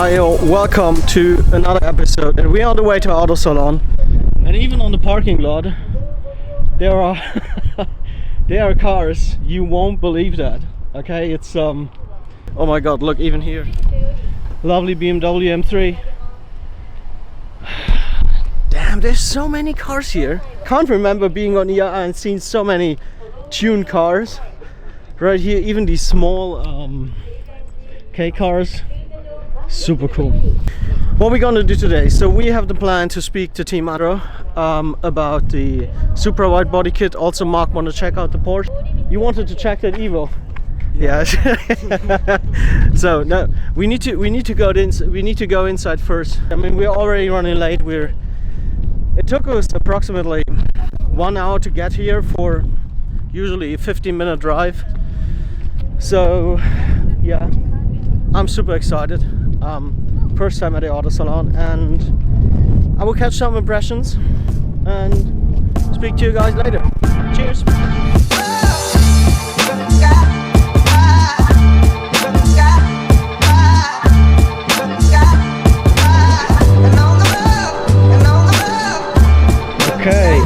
Hi all, welcome to another episode, and we're on the way to Auto Salon, and even on the parking lot there are there are cars. You won't believe that. Okay, it's oh my god, look, even here, lovely BMW M3. Damn, there's so many cars here. Can't remember being on EIA and seeing so many tuned cars right here, even these small K cars. Super cool. What we're gonna do today, so we have the plan to speak to Team Adro about the Supra wide body kit. Also, Mark wanted to check out the Porsche. You wanted to check that Evo. Yeah. So no, we need to go inside first. I mean, we're already running late. It took us approximately 1 hour to get here for usually a 15-minute drive. So yeah, I'm super excited. First time at the Auto Salon, and I will catch some impressions and speak to you guys later. Cheers! Okay.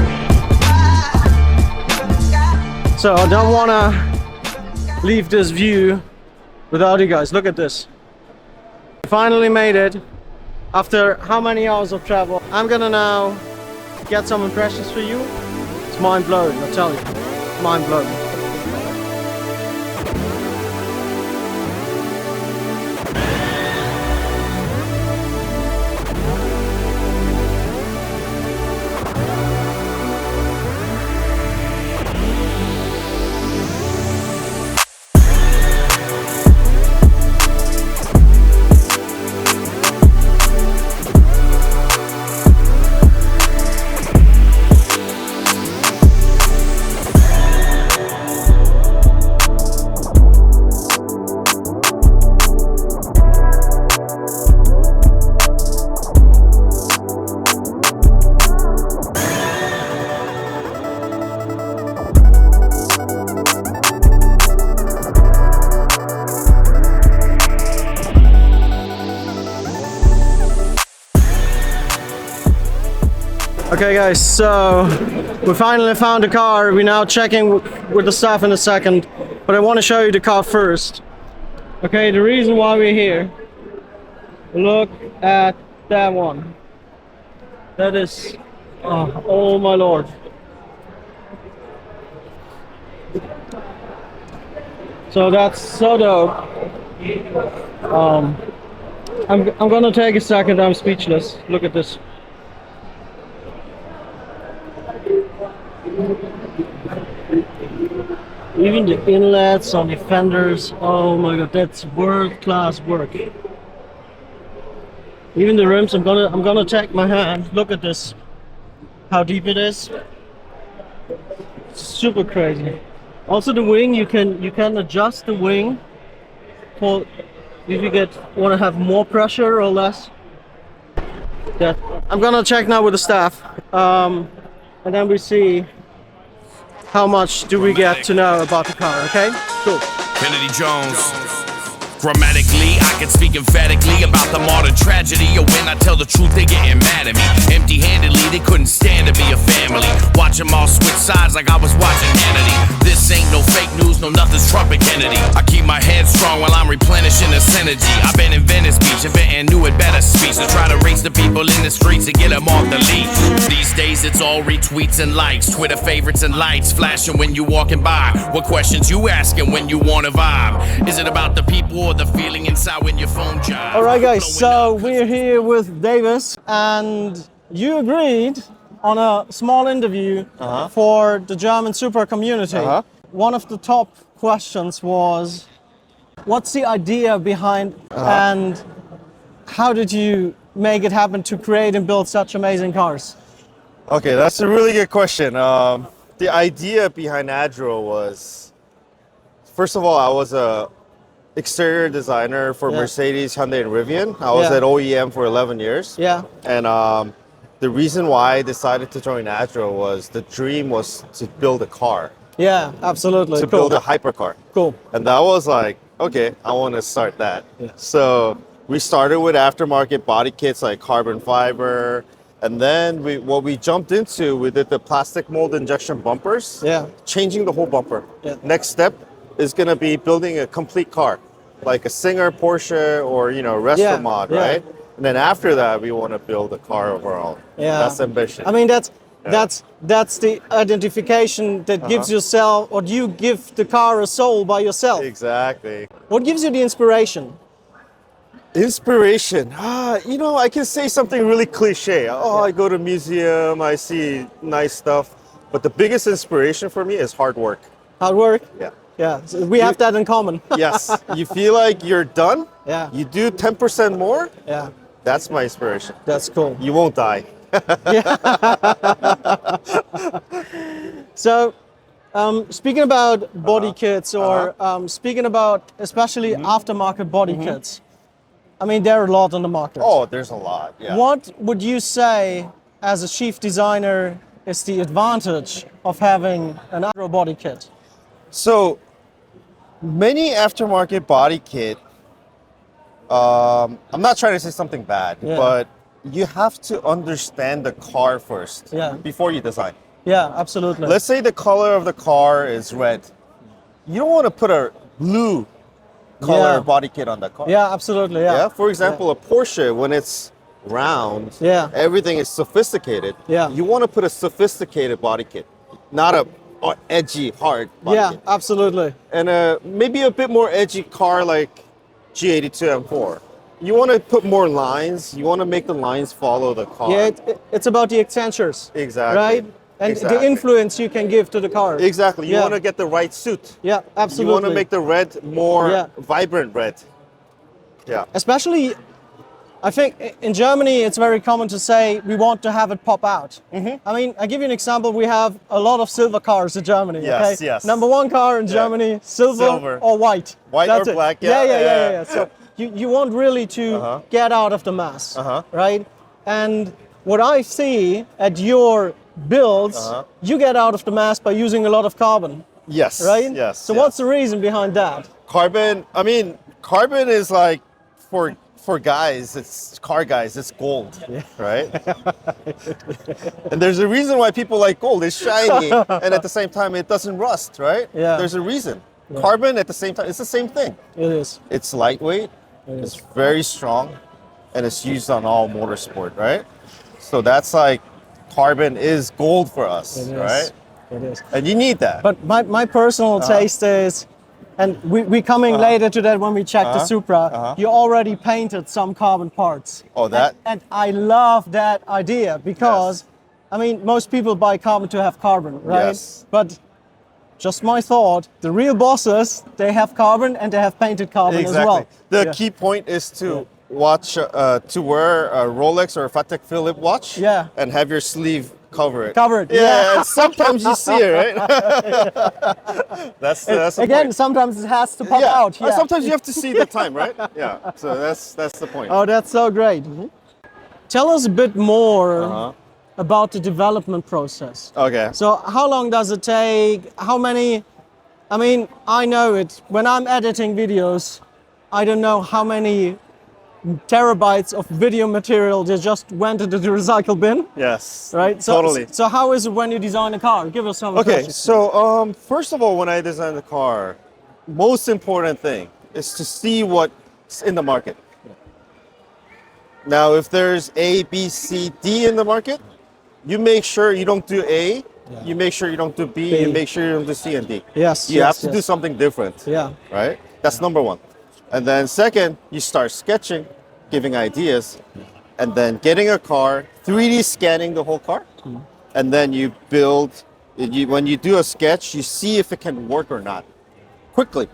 So I don't want to leave this view without you guys. Look at this. Finally made it after how many hours of travel. I'm gonna now get some impressions for you. It's mind-blowing, I tell you, mind-blowing. Okay guys, so we finally found the car. We're now checking with the staff in a second, but I want to show you the car first. Okay, the reason why we're here, look at that one. That is, oh my lord. So that's so dope. I'm gonna take a second, I'm speechless. Look at this. Even the inlets on the fenders, oh my god, that's world-class work. Even the rims, I'm gonna take my hand. Look at this, how deep it is. Super crazy. Also the wing, you can adjust the wing for if you want to have more pressure or less. That I'm gonna check now with the staff, and then we see how much do we get to know about the car. Okay, cool. Kennedy Jones. Grammatically, I can speak emphatically about the modern tragedy. Or when I tell the truth, they getting mad at me. Empty-handedly, they couldn't stand to be a family. Watch them all switch sides like I was watching Hannity. This ain't no fake news, no nothing's trumping Kennedy. I keep my head strong while I'm replenishing this energy. I've been in Venice Beach, inventing new and better speech to try to race the people in the streets and get them off the leash. These days, it's all retweets and likes, Twitter favorites and lights flashing when you walking by. What questions you asking when you want to vibe? Is it about the people or the feeling inside when your phone jives? Alright guys, so we're here with Davis, and you agreed on a small interview for the German Supra community. One of the top questions was, what's the idea behind and how did you make it happen to create and build such amazing cars? Okay, that's a really good question. The idea behind Adro was, first of all, I was a exterior designer for Mercedes, Hyundai, and Rivian. I was at OEM for 11 years. Yeah. And the reason why I decided to join Adro was the dream was to build a car. Yeah, absolutely. To build a hypercar. Cool. And that was like, okay, I want to start that. Yeah. So We started with aftermarket body kits like carbon fiber, and then what we jumped into, we did the plastic mold injection bumpers. Yeah. Changing the whole bumper. Yeah. Next step is going to be building a complete car, like a Singer Porsche or resto Yeah, mod, yeah. right? And then after that, we want to build a car of our own. Yeah. That's ambition. I mean, that's the identification that gives yourself, or you give the car a soul by yourself. Exactly. What gives you the inspiration? Inspiration. I can say something really cliche. I go to museum, I see nice stuff. But the biggest inspiration for me is hard work. Hard work? Yeah. Yeah, so we have that in common. Yes. You feel like you're done. Yeah. You do 10% more. Yeah, That's my inspiration. that's cool. You won't die. So, speaking about body kits, or speaking about especially aftermarket body kits, I mean, there are a lot on the market. Oh, there's a lot. Yeah. What would you say, as a chief designer, is the advantage of having an Adro body kit? So, many aftermarket body kit, I'm not trying to say something bad, Yeah. but you have to understand the car first before you design. Yeah, absolutely. Let's say the color of the car is red. You don't want to put a blue color Yeah. body kit on the car. Yeah, absolutely. Yeah. Yeah. For example, a Porsche, when it's round, Yeah. everything is sophisticated. Yeah. You want to put a sophisticated body kit, not a edgy, hard body Yeah, kit. absolutely. And maybe a bit more edgy car like G82 M4. You want to put more lines. You want to make the lines follow the car. Yeah, it's about the accentures. Exactly. Right? And the Exactly. influence you can give to the car. Exactly. You Yeah. want to get the right suit. Yeah, absolutely. You want to make the red more Yeah. vibrant red. Yeah. Especially, I think in Germany, it's very common to say we want to have it pop out. I mean, I give you an example. We have a lot of silver cars in Germany. Yes, okay? yes. Number one car in Germany, silver or white. White That's or it. black, Yeah, yeah, yeah, yeah. yeah. So you want really to get out of the mass, right? And what I see at your builds, you get out of the mass by using a lot of carbon, Yes. right? Yes. So yes. what's the reason behind that? Carbon is like for guys, it's car guys, it's gold, right? And there's a reason why people like gold. It's shiny, and at the same time, it doesn't rust, right? Yeah. There's a reason. Carbon at the same time, it's the same thing. It is. It's lightweight, it's very strong, and it's used on all motorsport, right? So that's like, carbon is gold for us, It is. right? It is. And you need that. But my personal taste is, and we coming later to that when we check the Supra, you already painted some carbon parts. Oh, that? And I love that idea because, I mean, most people buy carbon to have carbon, right? Yes. But just my thought, the real bosses, they have carbon and they have painted carbon as well. The key point is to watch, to wear a Rolex or a Patek Philippe watch, Yeah. and have your sleeve cover it. Covered, Yeah, yeah. and sometimes you see it, right? that's the Again, point. sometimes it has to pop Yeah. out. Yeah. Sometimes you have to see the time, right? Yeah. So that's the point. Oh, that's so great. Tell us a bit more about the development process. Okay. So how long does it take? How many? I mean, I know it. When I'm editing videos, I don't know how many terabytes of video material that just went into the recycle bin, Yes. right? So, Totally. So how is it when you design a car? Give us some. Okay. impressions. So first of all, when I design the car, most important thing is to see what's in the market. Now, if there's A, B, C, D in the market, you make sure you don't do A. You make sure you don't do B. B. You make sure you don't do C and D. Yes. You yes, have to do yes. something different. Yeah. Right? That's number one. And then second, you start sketching, giving ideas, and then getting a car, 3D scanning the whole car, and then you build. When you do a sketch, you see if it can work or not quickly,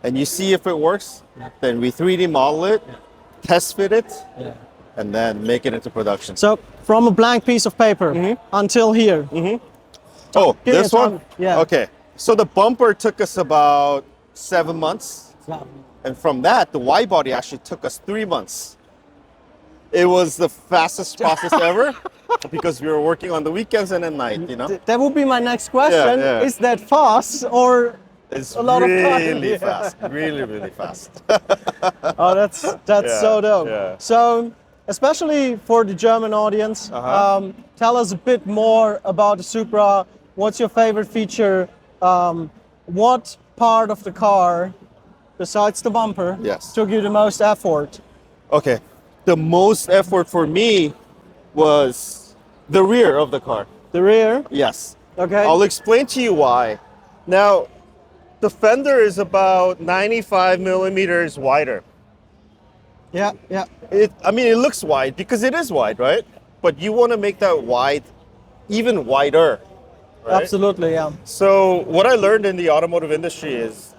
and you see if it works. Then we 3D model it, test fit it, and then make it into production. So from a blank piece of paper until here. Oh, Give me this a one? time. Yeah. Okay. So the bumper took us about 7 months. And from that, the wide body actually took us 3 months. It was the fastest process ever because we were working on the weekends and at night, you know? That would be my next question. Yeah, yeah. Is that fast or It's a lot of time. really Yeah. fast. Really, really fast. Oh, that's Yeah, so dope. yeah. So, especially for the German audience, tell us a bit more about the Supra. What's your favorite feature? What part of the car, besides the bumper, Yes. took you the most effort? Okay. The most effort for me was the rear of the car. The rear. Yes. Okay. I'll explain to you why. Now, the fender is about 95 millimeters wider. Yeah, yeah. I mean, it looks wide because it is wide, right? But you want to make that wide even wider. Right? Absolutely, yeah. So what I learned in the automotive industry is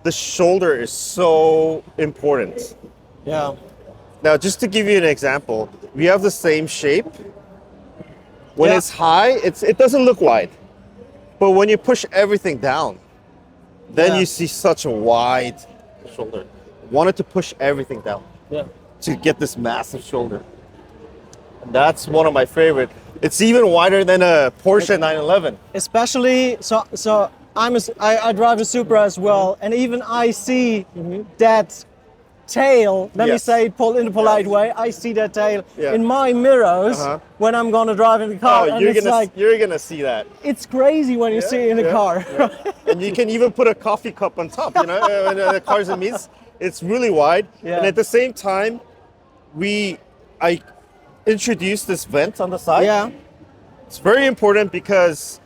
the shoulder is so important. Yeah. Now, just to give you an example, we have the same shape. When Yeah. it's high, it doesn't look wide. But when you push everything down, then Yeah. you see such a wide shoulder. Wanted to push everything down Yeah. to get this massive shoulder. And that's one of my favorite. It's even wider than a Porsche 911. Especially, so I drive a Supra as well, and even I see that tail, let me Yes. say it in a polite way, I see that tail Yeah. in my mirrors Uh-huh. when I'm gonna drive in the car, and it's like, you're gonna see that. it's crazy when you see it in the Yeah, car. And you can even put a coffee cup on top, you know, when the car's in meets. It's really wide. Yeah. And at the same time, I introduced this vent on the side. Yeah, It's very important because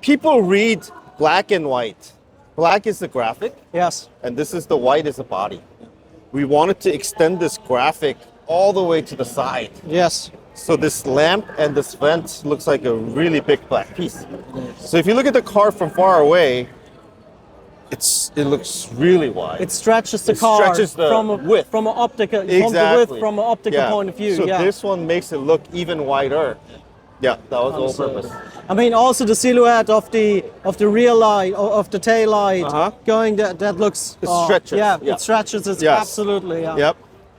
people read black and white. Black is the graphic, yes, and this is the white is the body. We wanted to extend this graphic all the way to the side. yes. So this lamp and this vent looks like a really big black piece. So if you look at the car from far away, it looks really wide. It stretches the It car stretches the width. from an optical Exactly. from an optical Yeah. point of view. So yeah. this one makes it look even wider. Yeah, that was the whole purpose. I mean, also the silhouette of the rear light of the tail light going that looks. It stretches, Yeah, yeah. it stretches. It's Yes. absolutely. Yeah. Yep.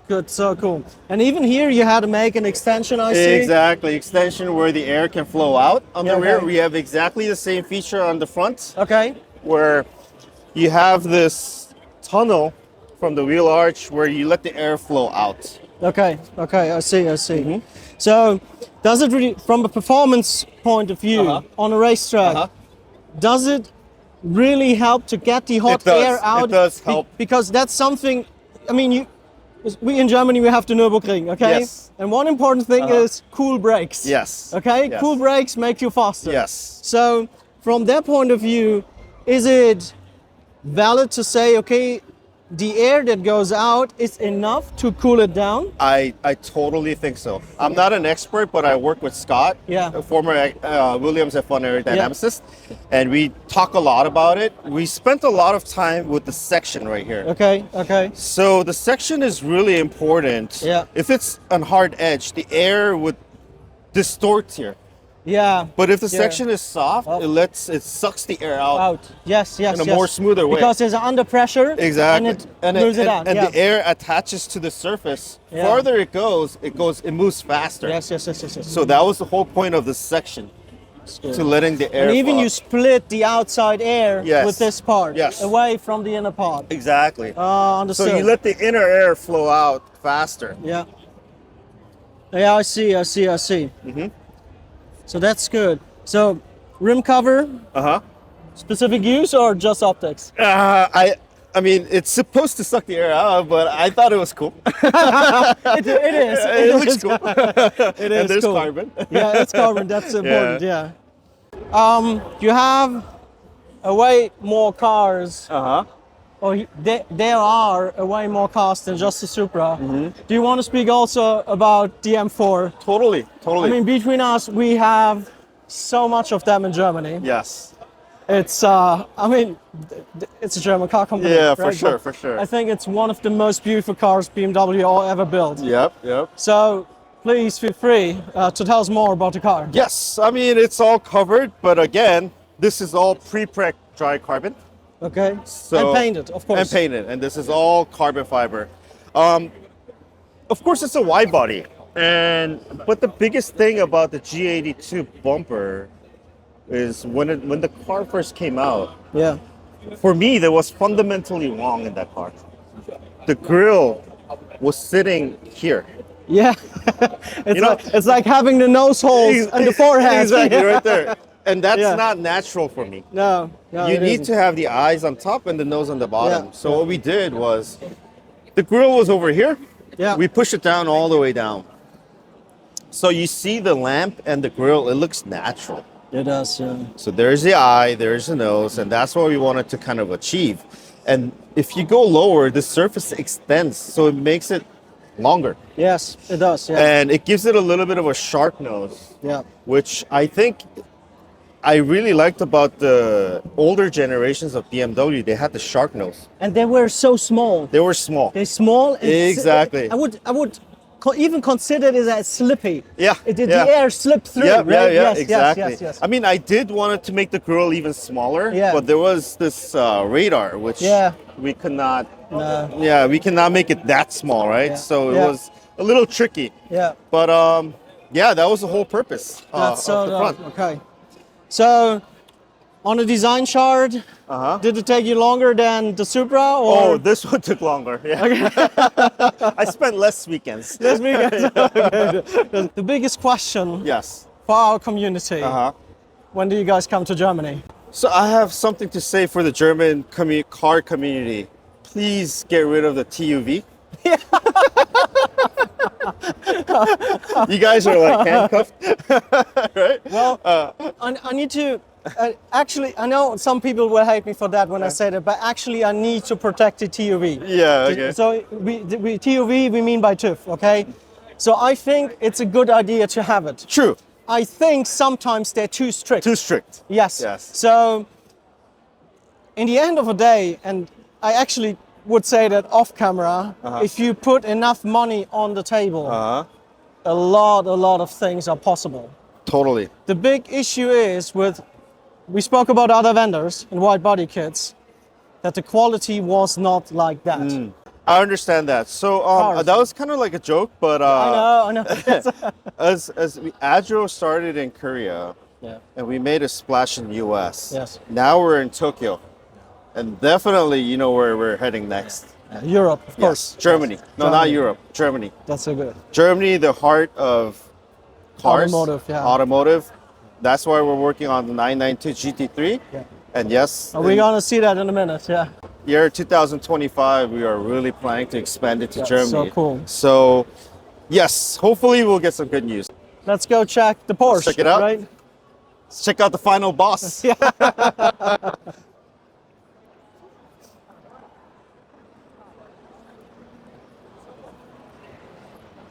Good. So cool. And even here, you had to make an extension. I see. Exactly. Extension where the air can flow out on the Yeah, rear. okay. We have exactly the same feature on the front Okay. where you have this tunnel from the wheel arch where you let the air flow out. Okay. Okay. I see. Mm-hmm. So, does it really, from a performance point of view, on a racetrack, does it really help to get the hot It does. air out? It does help. Because that's something. I mean, we in Germany we have the Nürburgring, okay? Yes. And one important thing is cool brakes. Yes. Okay. Yes. Cool brakes make you faster. Yes. So, from that point of view, is it valid to say, okay, the air that goes out is enough to cool it down? I totally think so. I'm not an expert, but I work with Scott, Yeah. a former Williams F1 aerodynamicist, and we talk a lot about it. We spent a lot of time with the section right here. Okay, okay. So the section is really important. Yeah. If it's on hard edge, the air would distort here. Yeah. But if the Yeah. section is soft, it sucks the air out. Out. Yes, yes, In a yes. more smoother way. Because there's under pressure. Exactly. And it moves it out. and yeah. the air attaches to the surface. Yeah. Farther it moves faster. Yes, yes, yes, yes, yes. So that was the whole point of this section, to letting the air and even flow you out. split the outside air Yes. with this part Yes. away from the inner part. Exactly. Understood. So you let the inner air flow out faster. Yeah. Yeah, I see. Mm-hmm. So that's good. So, rim cover, Uh-huh. specific use or just optics? I mean, it's supposed to suck the air out, but I thought it was cool. It is. It looks cool. It is And there's cool. carbon. Yeah, it's carbon. That's important. Yeah. Yeah. You have way more cars, Uh-huh. or there are way more cars than just the Supra. Mm-hmm. Do you want to speak also about the M4? Totally. I mean, between us, we have so much of them in Germany. Yes. It's, it's a German car company. Yeah, for right? sure, But for sure. I think it's one of the most beautiful cars BMW ever built. Yep. So please feel free to tell us more about the car. Yes, I mean, it's all covered, but again, this is all pre-preg dry carbon. Okay. So, and painted, of course. And painted, and this is all carbon fiber. Of course, it's a wide body, but the biggest thing about the G82 bumper is when the car first came out, Yeah. for me, there was fundamentally wrong in that car. The grille was sitting here. Yeah. It's You know- like it's like having the nose holes and the forehead. Exactly, right there. And that's Yeah. not natural for me. No. You need to have the eyes on top and the nose on the bottom. Yeah. So what we did was, the grille was over here. Yeah. We pushed it down all the way down. So you see the lamp and the grille, it looks natural. It does. Yeah. So there's the eye, there's the nose, and that's what we wanted to kind of achieve. And if you go lower, the surface extends, so it makes it longer. Yes, it does. Yeah. And it gives it a little bit of a sharp nose, Yeah. which I think I really liked about the older generations of BMW. They had the shark nose. And they were so small. They were small. They're small. And Exactly. I would even consider it as slippy. Yeah, The yeah. air slipped through. Yeah, right? yeah, Yes, exactly. Yes. I mean, I did want it to make the grille even smaller, Yeah. but there was this radar, which Yeah. we could not. No. Yeah, we cannot make it that small, right? Yeah. So it Yeah. was a little tricky. Yeah. But yeah, that was the whole purpose That's of the front. okay. So, on the design chart, did it take you longer than the Supra? Or? Oh, this one took longer. Yeah. I spent less weekends. This weekend. Okay. The biggest question Yes. for our community: Uh-huh. when do you guys come to Germany? So I have something to say for the German car community. Please get rid of the TUV. You guys are like handcuffed, right? Well, I need to. Actually, I know some people will hate me for that when I say that, but actually, I need to protect the TUV. Yeah, okay. So we TUV we mean by TÜV, okay? So I think it's a good idea to have it. True. I think sometimes they're too strict. Too strict. Yes. Yes. So, in the end of the day, and I actually would say that off camera, if you put enough money on the table, a lot of things are possible. Totally. The big issue is we spoke about other vendors and wide body kits, that the quality was not like that. I understand that. So Cars. that was kind of like a joke, but I know. as Adro started in Korea, Yeah. and we made a splash in US. Yes. Now we're in Tokyo, and definitely you know where we're heading next. Europe, of course. Yes, Germany. No, not Germany. Europe. Germany. That's so good. Germany, the heart of cars. Automotive, yeah. Automotive. That's why we're working on the 992 GT3. Yeah. And yes, We're in gonna see that in a minute. Yeah. year 2025, we are really planning to expand it to That's Germany. so cool. So, yes, hopefully we'll get some good news. Let's go check the Porsche. Check it out. Right? Let's check out the final boss.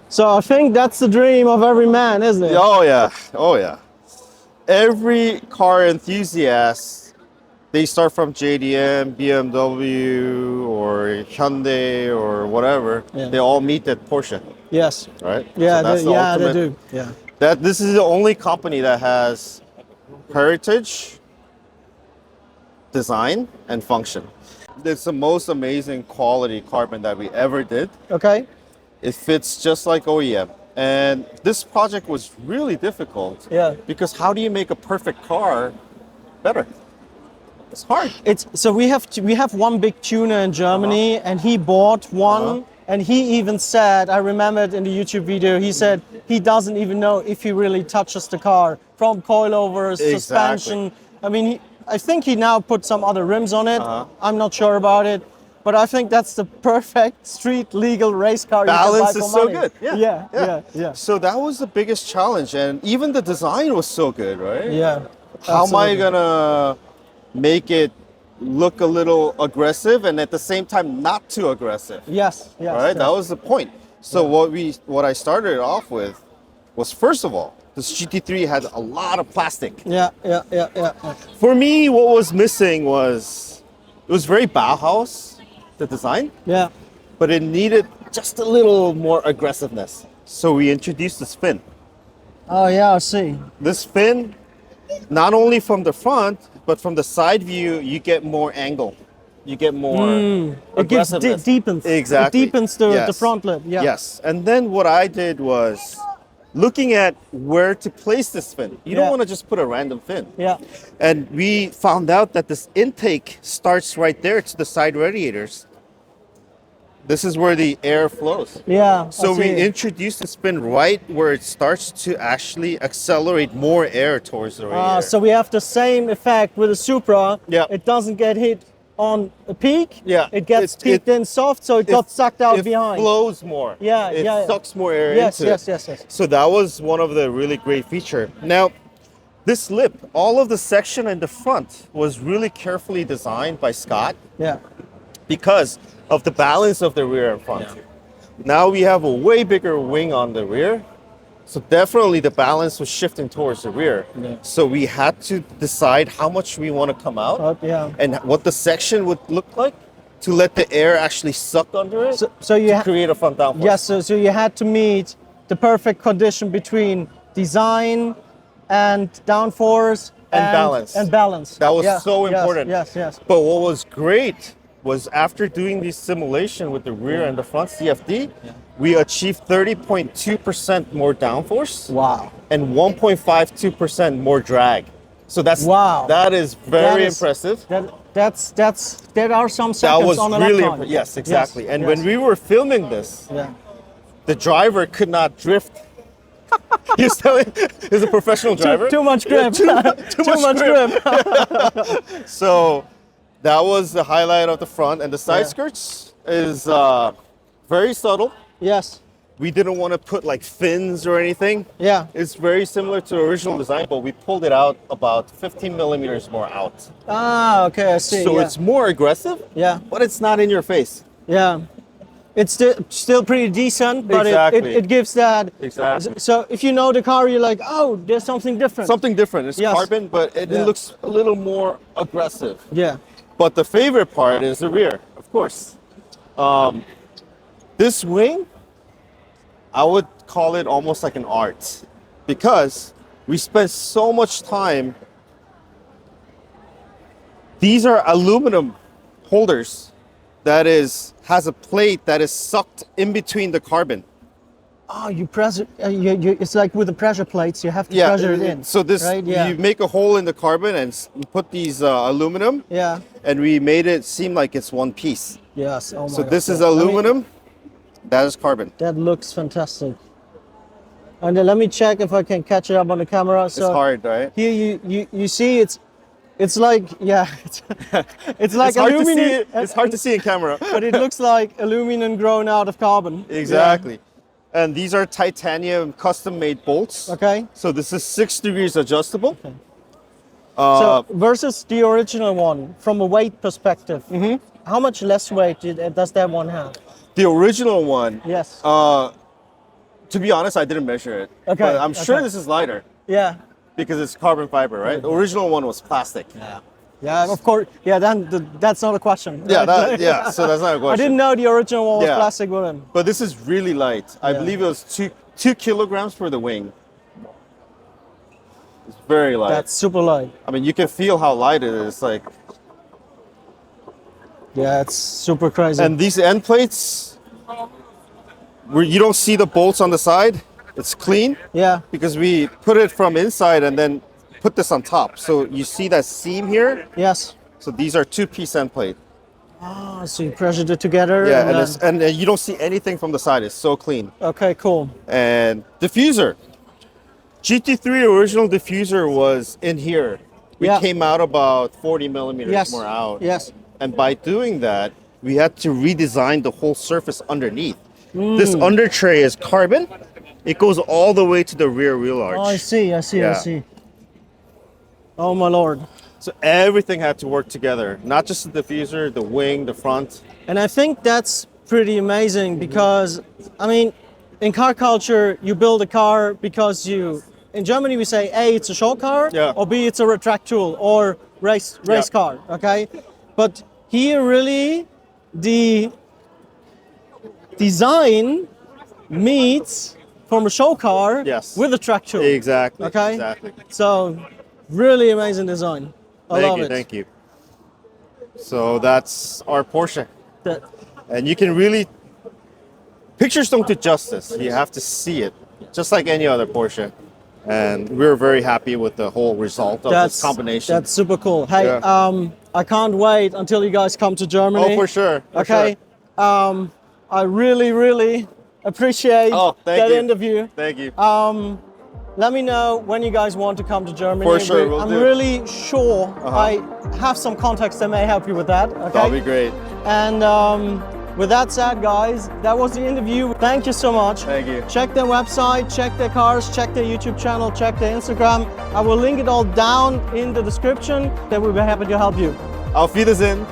So I think that's the dream of every man, isn't it? Oh yeah, oh yeah. Every car enthusiast, they start from JDM, BMW, or Hyundai, or whatever. Yeah. They all meet at Porsche, Yes. right? Yeah, So that's the they ultimate- do. Yeah. This is the only company that has heritage, design, and function. It's the most amazing quality carbon that we ever did. Okay. It fits just like OEM. And this project was really difficult. Yeah. Because how do you make a perfect car better? It's hard. It's so we have one big tuner in Germany, and he bought one, and he even said, I remember it in the YouTube video, he said he doesn't even know if he really touches the car from coilovers, Exactly. suspension. I mean, I think he now put some other rims on it. I'm not sure about it, but I think that's the perfect street legal race car. Balance you can buy is for so money. good. Yeah. So that was the biggest challenge. And even the design was so good, right? Yeah. How am I absolutely. gonna make it look a little aggressive and at the same time not too aggressive? Yes. Right? Yes. That was the point. So what I started off with was, first of all, this GT3 had a lot of plastic. Yeah. For me, what was missing was, it was very Bauhaus, the design, Yeah. but it needed just a little more aggressiveness. So we introduced this fin. Oh yeah, I see. This fin, not only from the front, but from the side view, you get more angle. You get more It gives aggressiveness. deepens. Exactly. It deepens the Yes. front lip. Yeah. Yes. And then what I did was, looking at where to place this fin. You don't Yeah. want to just put a random fin. Yeah. And we found out that this intake starts right there to the side radiators. This is where the air flows. Yeah. So I we see. introduced the spin right where it starts to actually accelerate more air towards the radiator. So we have the same effect with the Supra. Yeah. It doesn't get hit on a peak. Yeah. It gets peaked in soft, so it got sucked out behind. It flows more. Yeah, It yeah. sucks more air Yes, into yes, it. yes, yes. So that was one of the really great feature. Now, this lip, all of the section in the front was really carefully designed by Scott Yeah. because of the balance of the rear and front. Now we have a way bigger wing on the rear. So definitely the balance was shifting towards the rear. Yeah. So we had to decide how much we want to come out Yeah. and what the section would look like to let the air actually suck under it So you create a front downforce. yes, so you had to meet the perfect condition between design and downforce And balance. And balance. That was Yeah, so yes, important. Yes, yes. But what was great was after doing this simulation with the rear and the front CFD, we achieved 30.2% more downforce Wow. and 1.52% more drag. So Wow. that is very That is- impressive. There are some That seconds was on a really lap time. yes, exactly. Yes, And yes. when we were filming this, Yeah. the driver could not drift. He's telling he's a professional driver. Too much grip. Too much grip. So that was the highlight of the front, and the side Yeah. skirts is very subtle. Yes. We didn't want to put like fins or anything. Yeah. It's very similar to the original design, but we pulled it out about 15 millimeters more out. Ah, okay, I see. So yeah. it's more aggressive, Yeah. but it's not in your face. Yeah. It's still pretty decent, but Exactly. it gives that. Exactly. So if you know the car, you're like, oh, there's something different. Something different. It's Yes. carbon, but it Yeah. looks a little more aggressive. Yeah. But the favorite part is the rear, of course. This wing, I would call it almost like an art because we spent so much time. These are aluminum holders that has a plate that is sucked in between the carbon. Oh, you press it. It's like with the pressure plates, you have to pressure it in. So this, right? Yeah. you make a hole in the carbon and you put these aluminum, Yeah. and we made it seem like it's one piece. Yes. Oh my So God. this is Yeah. I mean, aluminum, that is carbon. that looks fantastic. And then let me check if I can catch it up on the camera. So It's hard, right? here you see it's like it's like It's hard to see aluminum. it. It's hard to see in camera. But it looks like aluminum grown out of carbon. Exactly. And these are titanium custom-made bolts. Yeah. Okay. So this is 6 degrees adjustable. So versus the original one, from a weight perspective, how much less weight does that one have? The original one, Yes. to be honest, I didn't measure it. Okay, But I'm sure okay. this is lighter Yeah. because it's carbon fiber, right? The original one was plastic. Yeah. Of course. Yeah. Then that's not a question. Yeah, right? so that's not a question. I didn't know the original one was Yeah. plastic with him. But this is really light. I Yeah. believe it was two kilograms for the wing. It's very light. That's super light. I mean, you can feel how light it is. Like, Yeah, it's super crazy. and these end plates, where you don't see the bolts on the side, it's clean yeah. because we put it from inside and then put this on top. So you see that seam here. Yes. So these are 2-piece end plate. Ah, so you pressured it together. Yeah, and, then- you don't see anything from the side. It's so clean. okay, cool. And diffuser. GT3 original diffuser was in here. We Yeah. came out about 40 millimeters Yes. more out. Yes. And by doing that, we had to redesign the whole surface underneath. This under tray is carbon. It goes all the way to the rear wheel arch. Oh, I see. I Yeah. see. Oh my lord. So everything had to work together, not just the diffuser, the wing, the front. And I think that's pretty amazing because, I mean, in car culture, you build a car because in Germany we say A, it's a show car, Yeah. or B, it's a track tool or race car, okay? But here really, the design meets from a show car Yes. with a track tool. Exactly. Okay. Exactly. So, really amazing design. I love it. Thank you. So that's our Porsche. That- And you can really, pictures don't do justice. You have to see it. just like any other Porsche. And we were very happy with the whole result of this combination. That's super cool. Hey, Yeah. I can't wait until you guys come to Germany. Oh, for sure. For okay. Sure. I really appreciate that interview. Thank you. Let me know when you guys want to come to Germany. For sure, we'll I'm do. really sure I have some contacts that may help you with that. Okay. That'll be great. And with that said, guys, that was the interview. Thank you so much. Thank you. Check their website, check their cars, check their YouTube channel, check their Instagram. I will link it all down in the description. They will be happy to help you. Auf Wiedersehen.